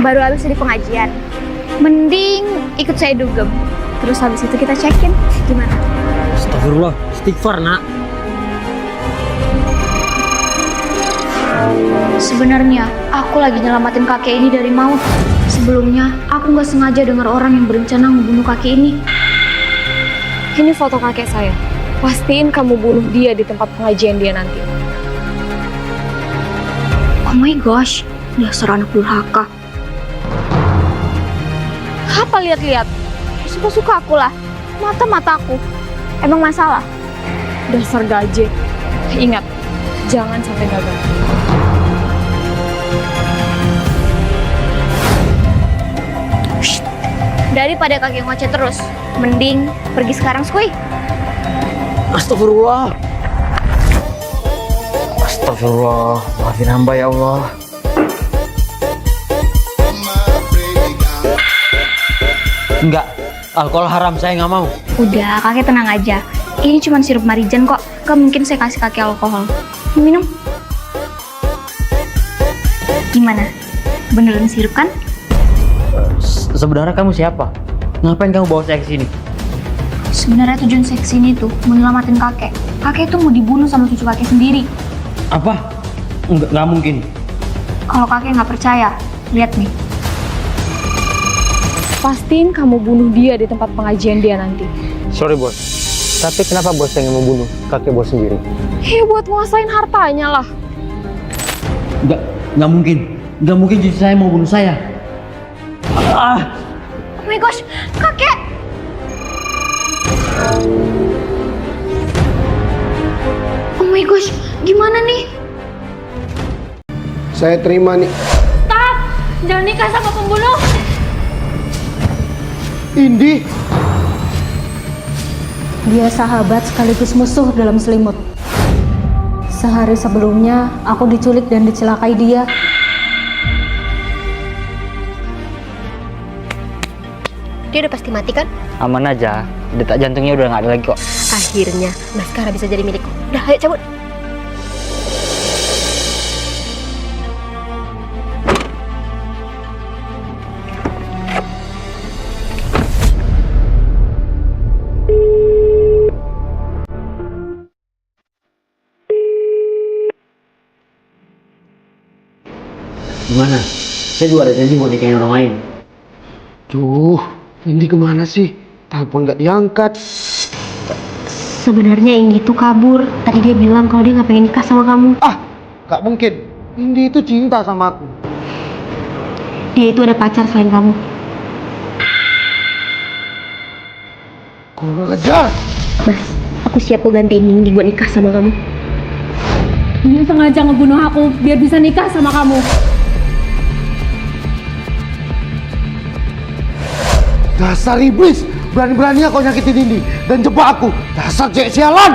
baru habis dari pengajian. Mending ikut saya dugem. Terus habis itu kita check-in. Gimana? Astagfirullah, istighfar nak. Sebenarnya aku lagi nyelamatin kakek ini dari maut. Sebelumnya aku nggak sengaja dengar orang yang berencana membunuh kakek ini. Ini foto kakek saya. Pastiin kamu bunuh dia di tempat pengajian dia nanti. Oh my gosh, dasar anak durhaka. Apa lihat-lihat? Suka-suka aku lah. Mata-mataku. Emang masalah? Dasar gaje. Ingat, jangan sampai gagal. Daripada kakek ngoceh terus, mending pergi sekarang, Skuy. Astagfirullah. Astagfirullah, maafin hamba ya Allah. Enggak, alkohol haram, saya nggak mau. Udah, kakek tenang aja. Ini cuma sirup Marijan kok. Gak mungkin saya kasih kakek alkohol. Minum. Gimana? Beneran sirup kan? Sebenarnya kamu siapa? Ngapain kamu bawa saya ke sini? Sebenarnya tujuan saya kesini tuh mau nyelamatin kakek. Kakek itu mau dibunuh sama cucu kakek sendiri. Apa? Nggak mungkin. Kalau kakek nggak percaya, lihat nih. Pastiin kamu bunuh dia di tempat pengajian dia nanti. Sorry bos, tapi kenapa bos yang membunuh kakek bos sendiri? Ya buat nguasain hartanya lah. Nggak mungkin. Nggak mungkin cucu saya mau bunuh saya. Oh my gosh, kakek! Oh my gosh, gimana nih? Saya terima nih. Stop! Jangan nikah sama pembunuh! Indi, Dia sahabat sekaligus musuh dalam selimut. Sehari sebelumnya, aku diculik dan dicelakai dia. Dia udah pasti mati kan? Aman aja, detak jantungnya udah nggak ada lagi kok. Akhirnya Baskara bisa jadi milikku. Udah, ayo cabut. Gimana? Saya juga ada janji mau nikahin orang lain. duh, Indi kemana sih? Telepon nggak diangkat. Sebenarnya Indi tuh kabur. Tadi dia bilang kalau dia nggak pengen nikah sama kamu. Ah, nggak mungkin. Indi itu cinta sama aku. Dia itu ada pacar selain kamu. Kurang ajar. Mas, aku siap kok gantiin Indi buat nikah sama kamu. Dia sengaja ngebunuh aku biar bisa nikah sama kamu. Dasar iblis, berani-beraninya kau nyakitin Indi dan jebak aku. Dasar cek sialan.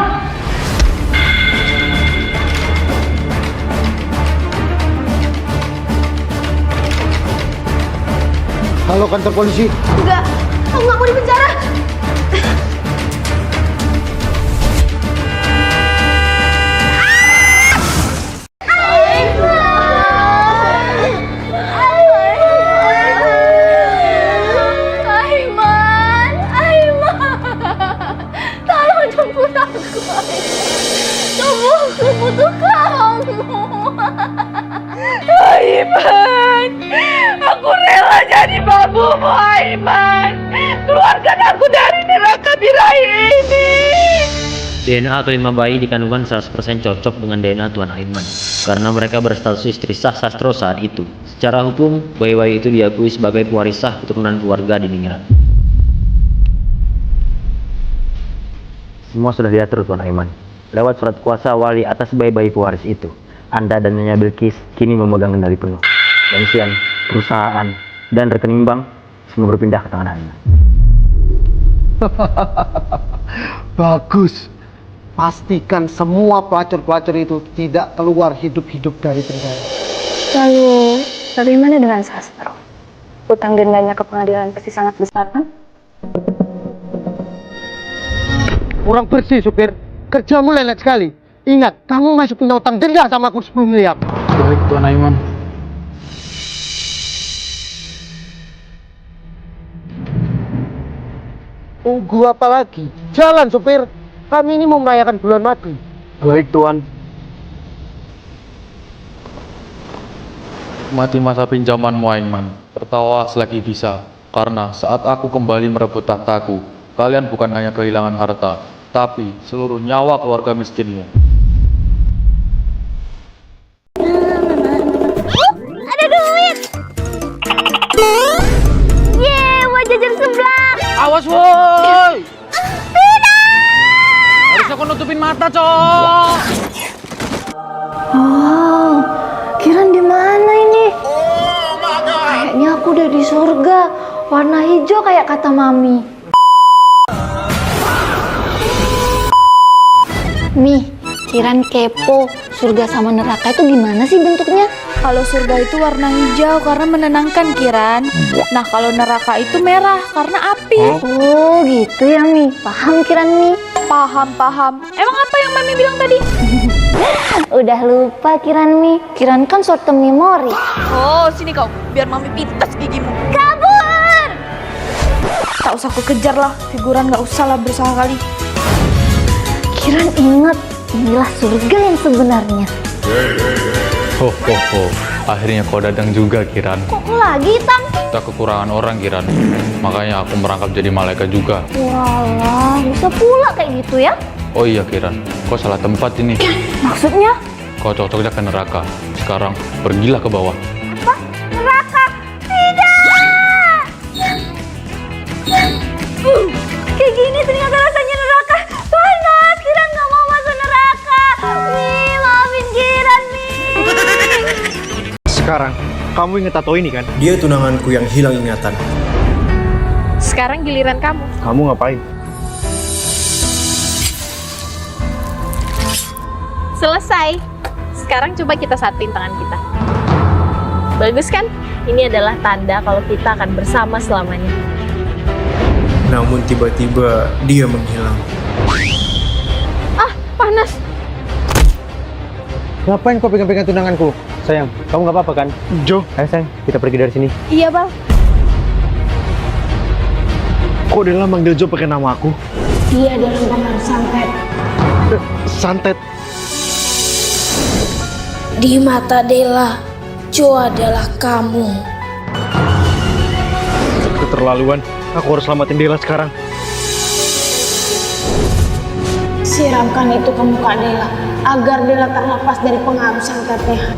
Halo kantor polisi. Enggak, aku nggak mau di penjara. Aiman, aku rela jadi babumu, Aiman. Keluarkan aku dari neraka birahi ini. DNA kelima bayi di kandungan 100% cocok dengan DNA Tuan Aiman. Karena mereka berstatus istri sah Sastro saat itu. Secara hukum, bayi-bayi itu diakui sebagai pewaris sah keturunan keluarga di Ningrat. Semua sudah diatur Tuan Aiman. Lewat surat kuasa wali atas bayi-bayi pewaris itu, Anda dan Nyonya Bilqis kini memegang kendali penuh. Pensiun, perusahaan, dan rekening bank semua berpindah ke tangan Anda. Bagus. Pastikan semua pelacur-pelacur itu tidak keluar hidup-hidup dari penjara. Lalu, bagaimana dengan Sastro? Utang dendanya ke pengadilan pasti sangat besar kan? Kurang bersih, supir. Kerjamu lelet sekali. Ingat, kamu masih punya utang denda sama aku 10 miliar. Baik Tuan Aiman. Tunggu apa lagi? Jalan sopir. Kami ini mau merayakan bulan madu. Baik, Tuan. Mati masa pinjamanmu, Aiman. Tertawa selagi bisa. Karena saat aku kembali merebut tahtaku, kalian bukan hanya kehilangan harta, tapi seluruh nyawa keluarga miskinmu. Ada duit. Yeay, buat jajan sebelah. Awas, woi! Harusnya kau nutupin mata, Cok! Wow, Kiran di mana ini? Kayaknya aku udah di surga, warna hijau kayak kata Mami. Mi, Kiran kepo, surga sama neraka itu gimana sih bentuknya? Kalau surga itu warna hijau karena menenangkan, Kiran. Nah, kalau neraka itu merah karena api. Oh gitu ya Mi, paham Kiran Mi? Paham. Emang apa yang Mami bilang tadi? Udah lupa Kiran Mi, Kiran kan short term memory. Oh, sini kau, biar Mami pintas gigimu. Kabur! Tak usah aku kejar lah, figuran gak usah lah berusaha kali. Kiran ingat, inilah surga yang sebenarnya. Ho. Akhirnya kau datang juga, Kiran. Kok lagi, Tang? Kita kekurangan orang, Kiran. Makanya aku merangkap jadi malaikat juga. Walah, bisa pula kayak gitu ya? Oh iya, Kiran. Kau salah tempat ini. Maksudnya? Kau cocoknya ke neraka. Sekarang, pergilah ke bawah. Apa? Neraka? Tidak! Kayak gini ternyata rasanya neraka. Panas, Kiran gak mau masuk neraka. Mi, maafin Kiran, Mi. Sekarang, kamu ingat tato ini kan? Dia tunanganku yang hilang ingatan. Sekarang giliran kamu. Kamu ngapain? Selesai. Sekarang coba kita satuin tangan kita. Bagus kan? Ini adalah tanda kalau kita akan bersama selamanya. Namun tiba-tiba dia menghilang. Ah, panas. Ngapain kau pegang-pegang tunanganku? Sayang, kamu nggak apa-apa kan? Jo, ayo sayang, kita pergi dari sini. Iya, Bang. Kok Dela manggil Jo pakai nama aku? Dia adalah pengaruh santet. Santet. Di mata Dela, Jo adalah kamu. Keterlaluan. Aku harus selamatin Dela sekarang. Siramkan itu ke muka Dela, agar Dela terlepas dari pengaruh santetnya.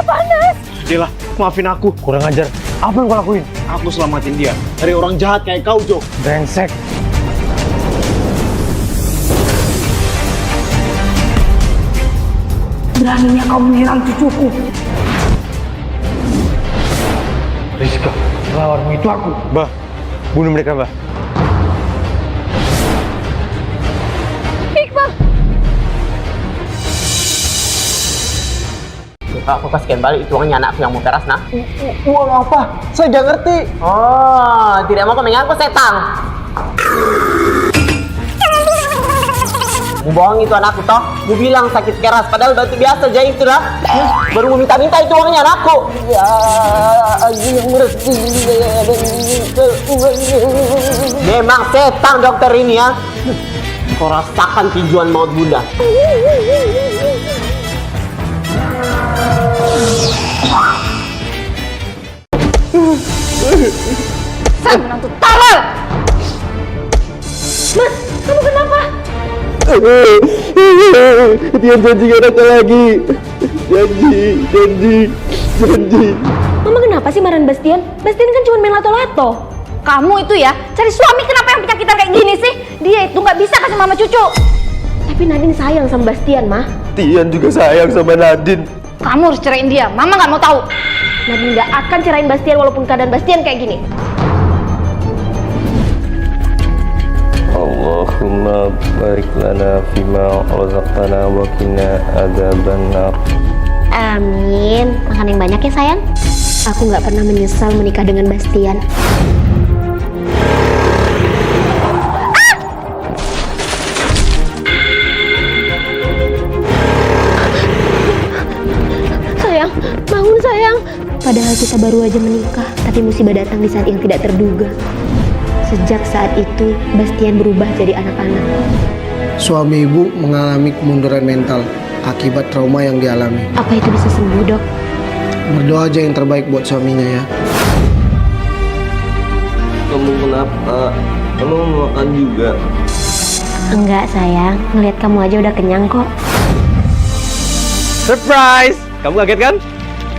Panas. Dela, maafin aku. Kurang ajar. Apa yang kau lakuin? Aku selamatin dia dari orang jahat kayak kau, Jo. Brengsek. Beraninya kau menyerang cucuku. Rizka, lawanmu itu aku. Bah, bunuh mereka, Bah. Aku kasihkan balik itu uangnya anakku yang mau teras, nah. Uang apa? Saya gak ngerti. Oh, tidak mau kau mengaku setan. Mu bohong itu anakku toh. Mu bilang sakit keras, padahal batu biasa aja itu lah. Baru mu minta-minta itu uangnya anakku. Memang setan dokter ini ya. Kau rasakan tujuan maut bunda. Sang menantu tolol. Mas, kamu kenapa? Dia janji gak datang lagi. Janji. Mama kenapa sih marahin Bastian? Bastian kan cuma main lato-lato. Kamu itu ya, cari suami kenapa yang penyakitan kayak gini sih? Dia itu nggak bisa kasih mama cucu. Tapi Nadine sayang sama Bastian, Mah. Tian juga sayang sama Nadine. Kamu harus ceraiin dia, Mama nggak mau tahu. Nadine nggak akan cerain Bastian walaupun keadaan Bastian kayak gini. Allahumma barik lana fima razaqtana wa qina adzabannar. Amin. Makan yang banyak ya sayang. Aku nggak pernah menyesal menikah dengan Bastian. Sayang, Padahal kita baru aja menikah, tapi musibah datang di saat yang tidak terduga. Sejak saat itu, Bastian berubah jadi anak-anak. Suami ibu mengalami kemunduran mental akibat trauma yang dialami. Apa itu bisa sembuh, Dok? Berdoa aja yang terbaik buat suaminya ya. Kamu kenapa? Kamu mau makan juga? Enggak, sayang. Ngeliat kamu aja udah kenyang kok. Surprise! Kamu kaget kan?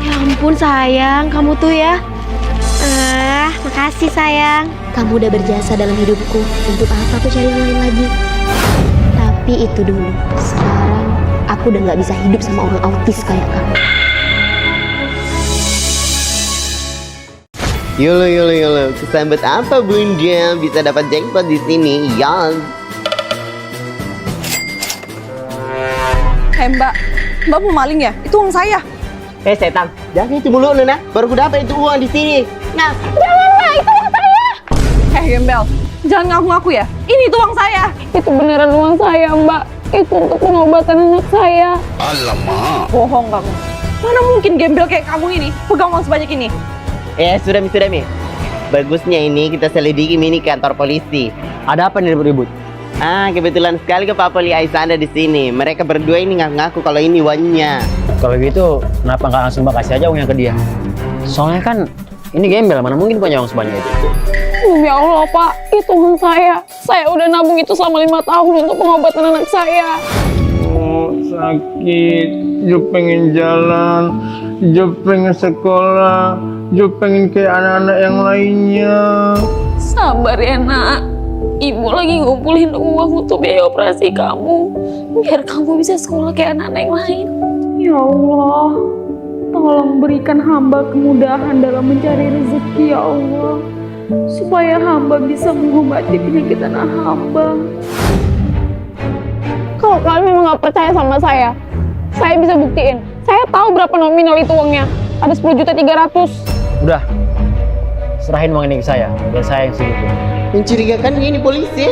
Ya ampun, sayang. Kamu tuh ya. Makasih, sayang. Kamu udah berjasa dalam hidupku. Untuk apa aku cari yang lain lagi? Tapi itu dulu. Sekarang, aku udah gak bisa hidup sama orang autis kayak kamu. Yolo. Kesambet apa Bunda? Bisa dapat jackpot di sini. Yes. Mbak mau maling ya? Itu uang saya. Setan, jangan itu mulu Nona. Baru ku dapat itu uang di sini. Nah, Janganlah, itu uang saya. Gembel, jangan ngaku-ngaku ya. Ini itu uang saya. Itu beneran uang saya, Mbak. Itu untuk pengobatan anak saya. Alamak. Bohong kamu. Mana mungkin gembel kayak kamu ini pegang uang sebanyak ini? sudah Mi. Bagusnya ini kita selidiki ini kantor polisi. Ada apa nih ribut-ribut? Kebetulan sekali ke Pak Poli Aisyah ada di sini. Mereka berdua ini ngaku kalau ini uangnya. Kalau gitu, kenapa nggak langsung Mbak kasih aja uangnya ke dia? Soalnya kan ini gembel, mana mungkin punya uang sebanyak itu. Demi Allah, Pak, itu uang saya. Saya udah nabung itu selama 5 tahun untuk pengobatan anak saya. Oh, sakit. Jo pengen jalan. Jo pengen sekolah. Jo pengen kayak anak-anak yang lainnya. Sabar ya, Nak. Ibu lagi ngumpulin uang untuk biaya operasi kamu. Biar kamu bisa sekolah kayak anak-anak yang lain. Ya Allah, tolong berikan hamba kemudahan dalam mencari rezeki, ya Allah. Supaya hamba bisa mengobati penyakit anak hamba. Kalau kalian memang gak percaya sama saya bisa buktiin. Saya tahu berapa nominal itu uangnya. Ada 10.300.000. Udah, serahin uang ini ke saya, biar saya yang sedikit. Mencurigakan ini polisi.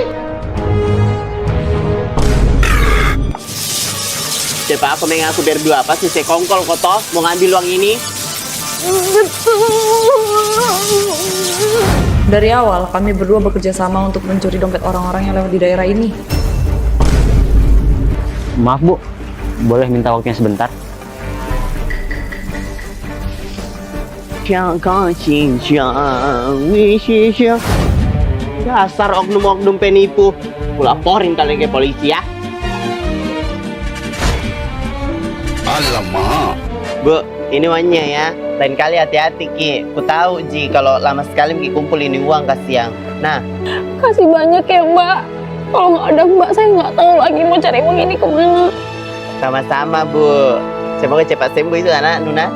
Coba aku mengaku berdua apa sih sekongkol kotor mau ngambil uang ini? Dari awal kami berdua bekerja sama untuk mencuri dompet orang-orang yang lewat di daerah ini. Maaf Bu, boleh minta waktunya sebentar? Dasar oknum-oknum penipu. Aku laporin kalian ke polisi ya. Alamak. Bu, ini uangnya ya. Lain kali hati-hati Ki. Ku tahu Ji kalau lama sekali Ki kumpul ini uang kasihan. Nah, Kasih banyak ya, Mbak. Kalau nggak ada Mbak, saya nggak tahu lagi mau cari uang ini kemana. sama-sama Bu. Semoga cepat sembuh itu anak Nuna.